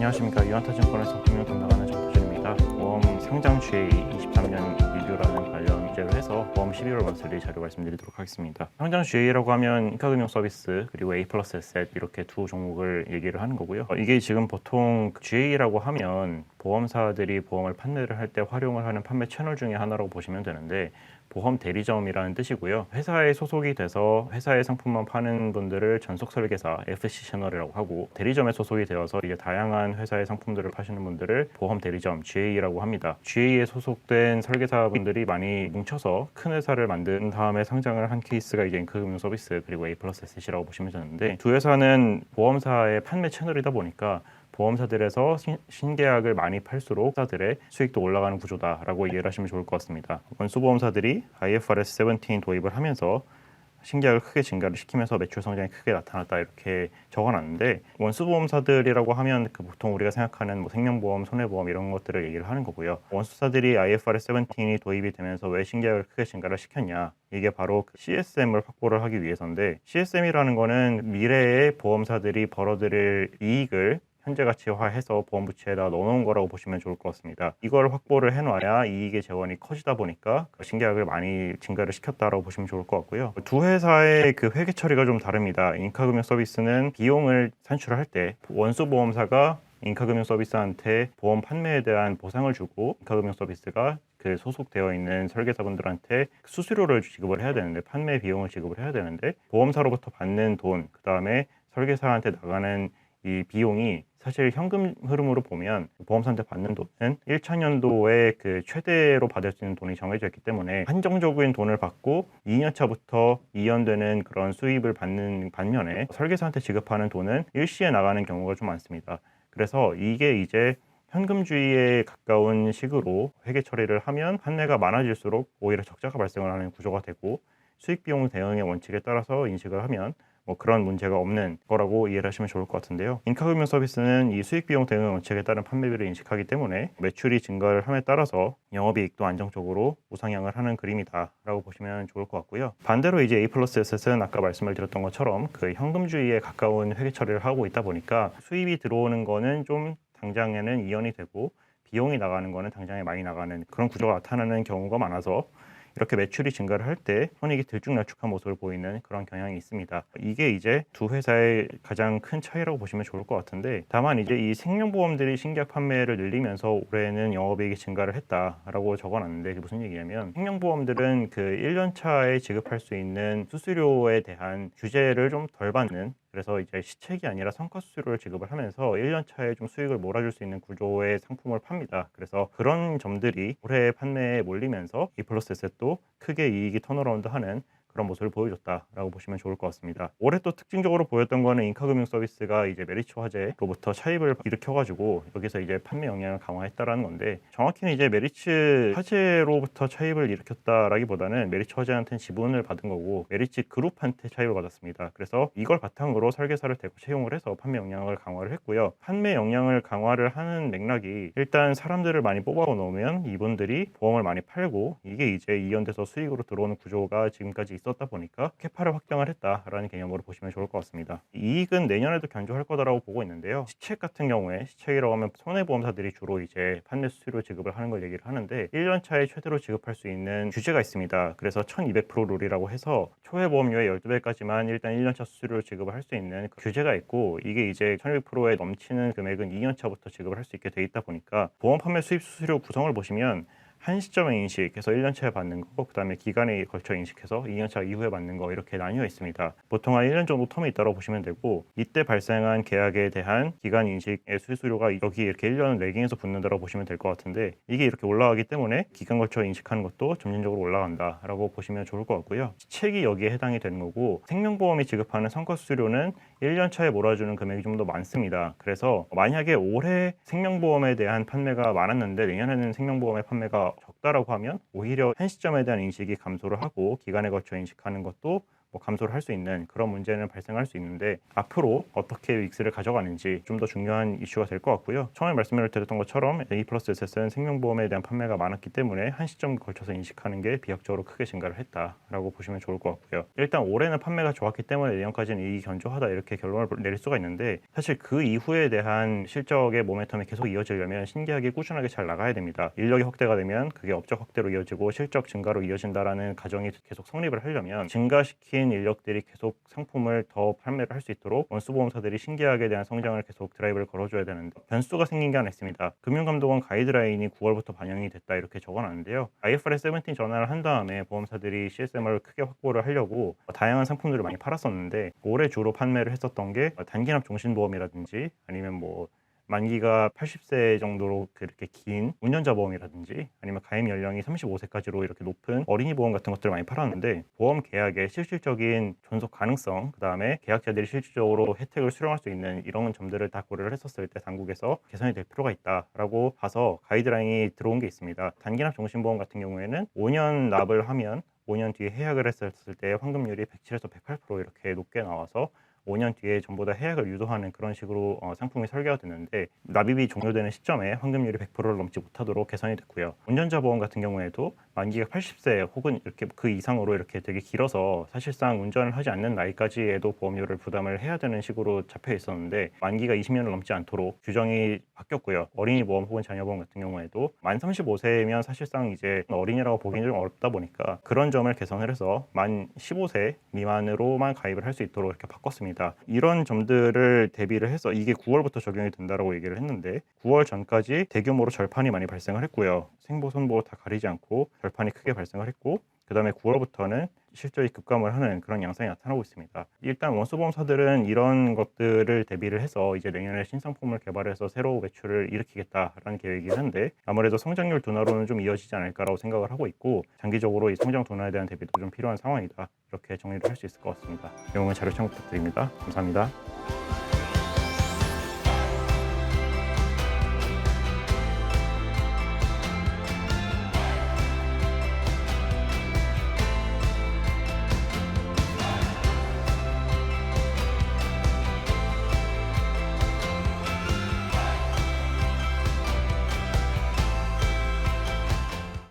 안녕하십니까. 유한타증권에서 금융 담당하는 정태준입니다. 보험 상장 GA 23년 리뷰라는 관련 주제로 해서 보험 11월 먼슬리 자료 말씀드리도록 하겠습니다. 상장 GA라고 하면 인카금융 서비스 그리고 A 플러스 에셋 이렇게 두 종목을 얘기를 하는 거고요. 이게 지금 보통 GA라고 하면 보험사들이 보험을 판매를 할 때 활용을 하는 판매 채널 중에 하나라고 보시면 되는데, 보험 대리점이라는 뜻이고요. 회사에 소속이 돼서 회사의 상품만 파는 분들을 전속 설계사 FC 채널이라고 하고, 대리점에 소속이 되어서 이제 다양한 회사의 상품들을 파시는 분들을 보험 대리점 GA라고 합니다. GA에 소속된 설계사분들이 많이 뭉쳐서 큰 회사를 만든 다음에 상장을 한 케이스가 이제 인카금융 서비스 그리고 A 플러스 에셋이라고 보시면 되는데, 두 회사는 보험사의 판매 채널이다 보니까 보험사들에서 신계약을 많이 팔수록 회사들의 수익도 올라가는 구조다라고 이해를 하시면 좋을 것 같습니다. 원수보험사들이 IFRS 17 도입을 하면서 신계약을 크게 증가를 시키면서 매출 성장이 크게 나타났다 이렇게 적어놨는데, 원수보험사들이라고 하면 보통 우리가 생각하는 생명보험, 손해보험 이런 것들을 얘기를 하는 거고요. 원수사들이 IFRS 17이 도입이 되면서 왜 신계약을 크게 증가를 시켰냐, 이게 바로 CSM을 확보를 하기 위해서인데, CSM이라는 거는 미래의 보험사들이 벌어들일 이익을 현재 가치화해서 보험 부채에다 넣어놓은 거라고 보시면 좋을 것 같습니다. 이걸 확보를 해놔야 이익의 재원이 커지다 보니까 신계약을 많이 증가를 시켰다라고 보시면 좋을 것 같고요. 두 회사의 회계 처리가 좀 다릅니다. 인카금융 서비스는 비용을 산출할 때 원수보험사가 인카금융 서비스한테 보험 판매에 대한 보상을 주고, 인카금융 서비스가 소속되어 있는 설계사분들한테 수수료를 지급을 해야 되는데, 판매 비용을 지급을 해야 되는데, 보험사로부터 받는 돈, 그 다음에 설계사한테 나가는 이 비용이 사실 현금 흐름으로 보면 보험사한테 받는 돈은 1차년도에 최대로 받을 수 있는 돈이 정해져 있기 때문에 한정적인 돈을 받고 2년 차부터 이연되는 그런 수입을 받는 반면에, 설계사한테 지급하는 돈은 일시에 나가는 경우가 좀 많습니다. 그래서 이게 이제 현금주의에 가까운 식으로 회계 처리를 하면 판매가 많아질수록 오히려 적자가 발생을 하는 구조가 되고, 수익 비용 대응의 원칙에 따라서 인식을 하면 그런 문제가 없는 거라고 이해를 하시면 좋을 것 같은데요. 인카금융 서비스는 이 수익 비용 대응 원칙에 따른 판매비를 인식하기 때문에 매출이 증가를 함에 따라서 영업이익도 안정적으로 우상향을 하는 그림이다라고 보시면 좋을 것 같고요. 반대로 이제 A 플러스 에셋은 아까 말씀을 드렸던 것처럼 현금주의에 가까운 회계 처리를 하고 있다 보니까 수입이 들어오는 거는 좀 당장에는 이연이 되고, 비용이 나가는 거는 당장에 많이 나가는 그런 구조가 나타나는 경우가 많아서, 이렇게 매출이 증가를 할 때 손익이 들쭉날쭉한 모습을 보이는 그런 경향이 있습니다. 이게 이제 두 회사의 가장 큰 차이라고 보시면 좋을 것 같은데, 다만 이제 이 생명보험들이 신계약 판매를 늘리면서 올해는 영업이익이 증가를 했다라고 적어놨는데, 그게 무슨 얘기냐면, 생명보험들은 1년 차에 지급할 수 있는 수수료에 대한 규제를 좀 덜 받는, 그래서 이제 시책이 아니라 성과 수수료를 지급을 하면서 1년 차에 좀 수익을 몰아줄 수 있는 구조의 상품을 팝니다. 그래서 그런 점들이 올해 판매에 몰리면서 A 플러스 에셋도 크게 이익이 턴어라운드하는 그런 모습을 보여줬다라고 보시면 좋을 것 같습니다. 올해 또 특징적으로 보였던 거는 인카금융 서비스가 이제 메리츠 화재로부터 차입을 일으켜가지고 여기서 이제 판매 영향을 강화했다라는 건데, 정확히는 이제 메리츠 화재로부터 차입을 일으켰다라기보다는 메리츠 화재한테는 지분을 받은 거고 메리츠 그룹한테 차입을 받았습니다. 그래서 이걸 바탕으로 설계사를 대거 채용을 해서 판매 영향을 강화를 했고요. 판매 영향을 강화를 하는 맥락이, 일단 사람들을 많이 뽑아 놓으면 이분들이 보험을 많이 팔고, 이게 이제 이연돼서 수익으로 들어오는 구조가 지금까지 있었다 보니까 캐파를 확장을 했다라는 개념으로 보시면 좋을 것 같습니다. 이익은 내년에도 견조할 거다라고 보고 있는데요. 시책 같은 경우에, 시책이라고 하면 손해보험사들이 주로 이제 판매 수수료 지급을 하는 걸 얘기를 하는데, 1년 차에 최대로 지급할 수 있는 규제가 있습니다. 그래서 1200% 룰이라고 해서 초회보험료의 12배까지만 일단 1년 차 수수료를 지급을 할 수 있는 규제가 있고, 이게 이제 1200%에 넘치는 금액은 2년 차부터 지급을 할 수 있게 돼 있다 보니까, 보험 판매 수입 수수료 구성을 보시면 한 시점에 인식해서 1년차에 받는 거, 그 다음에 기간에 걸쳐 인식해서 2년차 이후에 받는 거, 이렇게 나뉘어 있습니다. 보통 한 1년 정도 텀이 있다고 보시면 되고, 이때 발생한 계약에 대한 기간 인식의 수수료가 여기 이렇게 1년을 레깅해서 붙는다고 보시면 될 것 같은데, 이게 이렇게 올라가기 때문에 기간 걸쳐 인식하는 것도 점진적으로 올라간다라고 보시면 좋을 것 같고요. 시책이 여기에 해당이 되는 거고, 생명보험이 지급하는 성과 수수료는 1년 차에 몰아주는 금액이 좀 더 많습니다. 그래서 만약에 올해 생명보험에 대한 판매가 많았는데 내년에는 생명보험의 판매가 적다라고 하면, 오히려 한 시점에 대한 인식이 감소를 하고 기간에 걸쳐 인식하는 것도 뭐 감소를 할 수 있는 그런 문제는 발생할 수 있는데 앞으로 어떻게 윅스를 가져가는지 좀 더 중요한 이슈가 될 것 같고요. 처음에 말씀을 드렸던 것처럼 A+S는 생명보험에 대한 판매가 많았기 때문에 한 시점 걸쳐서 인식하는 게 비약적으로 크게 증가를 했다라고 보시면 좋을 것 같고요. 일단 올해는 판매가 좋았기 때문에 내년까지는 이익이 견조하다 이렇게 결론을 내릴 수가 있는데 사실 그 이후에 대한 실적의 모멘텀이 계속 이어지려면 신기하게 꾸준하게 잘 나가야 됩니다. 인력이 확대가 되면 그게 업적 확대로 이어지고 실적 증가로 이어진다라는 가정이 계속 성립을 하려면 증가시킨 인력들이 계속 상품을 더 판매를 할 수 있도록 원수보험사들이 신기하게 대한 성장을 계속 드라이브를 걸어줘야 되는데 변수가 생긴 게 하나 있습니다. 금융감독원 가이드라인이 9월부터 반영이 됐다 이렇게 적어놨는데요. IFRS 17 전환을 한 다음에 보험사들이 CSM을 크게 확보를 하려고 다양한 상품들을 많이 팔았었는데 올해 주로 판매를 했었던 게 단기납 종신보험이라든지 아니면 뭐 만기가 80세 정도로 그렇게 긴 운전자 보험이라든지 아니면 가입 연령이 35세까지로 이렇게 높은 어린이 보험 같은 것들을 많이 팔았는데 보험 계약의 실질적인 존속 가능성 그다음에 계약자들이 실질적으로 혜택을 수령할 수 있는 이런 점들을 다 고려를 했었을 때 당국에서 개선이 될 필요가 있다라고 봐서 가이드라인이 들어온 게 있습니다. 단기납 종신보험 같은 경우에는 5년 납을 하면 5년 뒤에 해약을 했을 때 환급률이 107에서 108% 이렇게 높게 나와서 5년 뒤에 전부 다 해약을 유도하는 그런 식으로 상품이 설계가 됐는데 납입이 종료되는 시점에 환급률이 100%를 넘지 못하도록 개선이 됐고요. 운전자 보험 같은 경우에도 만기가 80세 혹은 이렇게 그 이상으로 이렇게 되게 길어서 사실상 운전을 하지 않는 나이까지에도 보험료를 부담을 해야 되는 식으로 잡혀 있었는데 만기가 20년을 넘지 않도록 규정이 바뀌었고요. 어린이 보험 혹은 자녀 보험 같은 경우에도 만 35세면 사실상 이제 어린이라고 보기는 좀 어렵다 보니까 그런 점을 개선을 해서 만 15세 미만으로만 가입을 할 수 있도록 이렇게 바꿨습니다. 이런 점들을 대비를 해서 이게 9월부터 적용이 된다라고 얘기를 했는데 9월 전까지 대규모로 절판이 많이 발생을 했고요. 생보, 손보 다 가리지 않고 절판이 크게 발생을 했고 그 다음에 9월부터는 실적이 급감을 하는 그런 양상이 나타나고 있습니다. 일단 원수보험사들은 이런 것들을 대비를 해서 이제 내년에 신상품을 개발해서 새로 매출을 일으키겠다라는 계획이긴 한데 아무래도 성장률 둔화로는 좀 이어지지 않을까라고 생각을 하고 있고 장기적으로 이 성장 둔화에 대한 대비도 좀 필요한 상황이다. 이렇게 정리를 할 수 있을 것 같습니다. 내용은 자료 참고 부탁드립니다. 감사합니다.